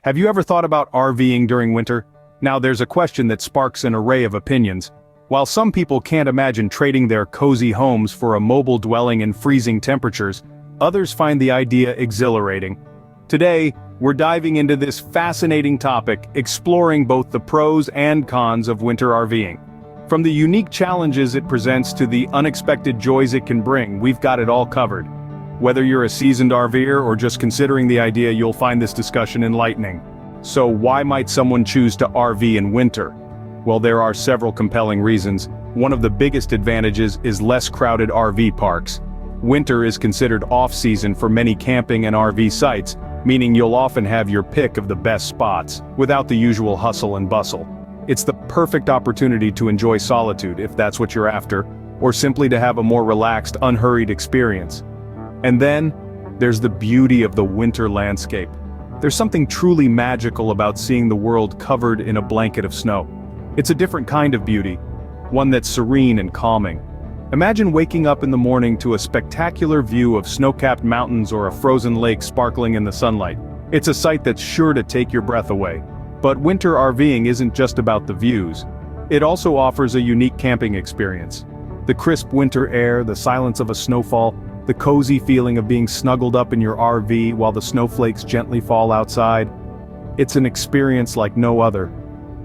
Have you ever thought about RVing during winter? Now there's a question that sparks an array of opinions. While some people can't imagine trading their cozy homes for a mobile dwelling in freezing temperatures, others find the idea exhilarating. Today, we're diving into this fascinating topic, exploring both the pros and cons of winter RVing. From the unique challenges it presents to the unexpected joys it can bring, we've got it all covered. Whether you're a seasoned RVer or just considering the idea, you'll find this discussion enlightening. So why might someone choose to RV in winter? Well, there are several compelling reasons. One of the biggest advantages is less crowded RV parks. Winter is considered off-season for many camping and RV sites, meaning you'll often have your pick of the best spots, without the usual hustle and bustle. It's the perfect opportunity to enjoy solitude, if that's what you're after, or simply to have a more relaxed, unhurried experience. And then, there's the beauty of the winter landscape. There's something truly magical about seeing the world covered in a blanket of snow. It's a different kind of beauty, one that's serene and calming. Imagine waking up in the morning to a spectacular view of snow-capped mountains or a frozen lake sparkling in the sunlight. It's a sight that's sure to take your breath away. But winter RVing isn't just about the views. It also offers a unique camping experience. The crisp winter air, the silence of a snowfall, the cozy feeling of being snuggled up in your RV while the snowflakes gently fall outside. It's an experience like no other.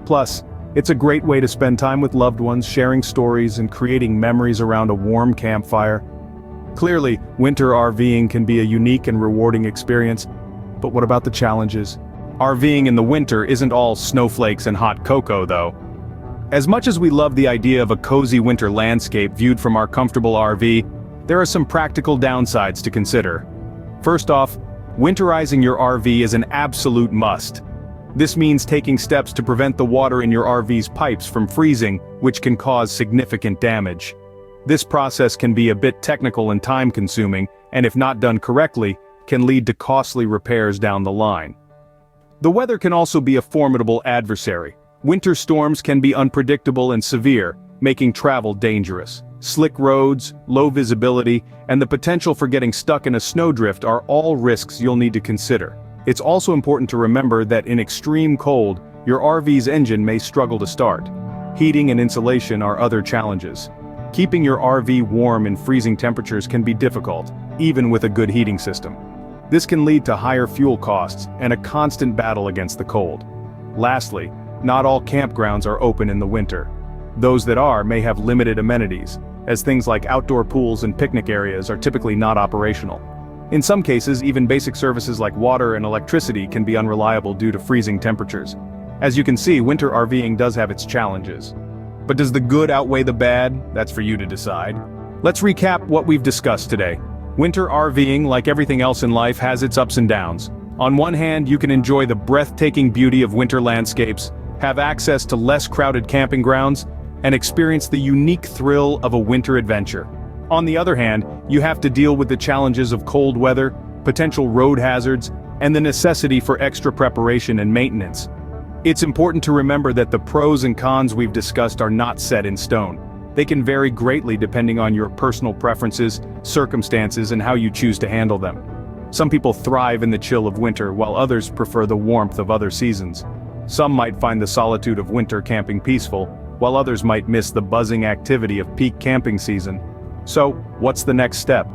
Plus, it's a great way to spend time with loved ones, sharing stories and creating memories around a warm campfire. Clearly, winter RVing can be a unique and rewarding experience, but what about the challenges? RVing in the winter isn't all snowflakes and hot cocoa, though. As much as we love the idea of a cozy winter landscape viewed from our comfortable RV, there are some practical downsides to consider. First off, winterizing your RV is an absolute must. This means taking steps to prevent the water in your RV's pipes from freezing, which can cause significant damage. This process can be a bit technical and time-consuming, and if not done correctly, can lead to costly repairs down the line. The weather can also be a formidable adversary. Winter storms can be unpredictable and severe, making travel dangerous. Slick roads, low visibility, and the potential for getting stuck in a snowdrift are all risks you'll need to consider. It's also important to remember that in extreme cold, your RV's engine may struggle to start. Heating and insulation are other challenges. Keeping your RV warm in freezing temperatures can be difficult, even with a good heating system. This can lead to higher fuel costs and a constant battle against the cold. Lastly, not all campgrounds are open in the winter. Those that are may have limited amenities, as things like outdoor pools and picnic areas are typically not operational. In some cases, even basic services like water and electricity can be unreliable due to freezing temperatures. As you can see, winter RVing does have its challenges. But does the good outweigh the bad? That's for you to decide. Let's recap what we've discussed today. Winter RVing, like everything else in life, has its ups and downs. On one hand, you can enjoy the breathtaking beauty of winter landscapes, have access to less crowded camping grounds, and experience the unique thrill of a winter adventure. On the other hand, you have to deal with the challenges of cold weather, potential road hazards, and the necessity for extra preparation and maintenance. It's important to remember that the pros and cons we've discussed are not set in stone. They can vary greatly depending on your personal preferences, circumstances, and how you choose to handle them. Some people thrive in the chill of winter, while others prefer the warmth of other seasons. Some might find the solitude of winter camping peaceful, while others might miss the buzzing activity of peak camping season. So, what's the next step?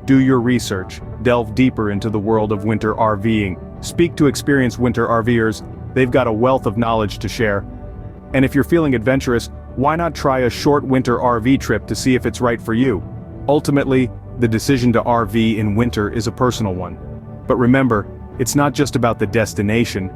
Do your research, delve deeper into the world of winter RVing, speak to experienced winter RVers. They've got a wealth of knowledge to share. And if you're feeling adventurous, why not try a short winter RV trip to see if it's right for you? Ultimately, the decision to RV in winter is a personal one. But remember, it's not just about the destination,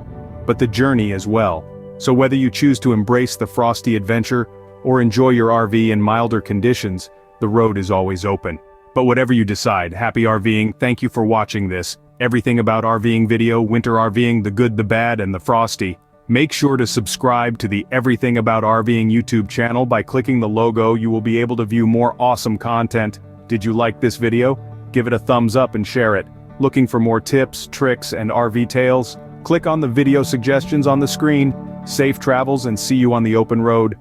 but the journey as well. So whether you choose to embrace the frosty adventure or enjoy your RV in milder conditions, the road is always open. But whatever you decide, happy RVing. Thank you for watching this Everything About RVing video, Winter RVing, the good, the bad, and the frosty. Make sure to subscribe to the Everything About RVing YouTube channel by clicking the logo. You will be able to view more awesome content. Did you like this video? Give it a thumbs up and share it. Looking for more tips, tricks, and RV tales? Click on the video suggestions on the screen. Safe travels and see you on the open road.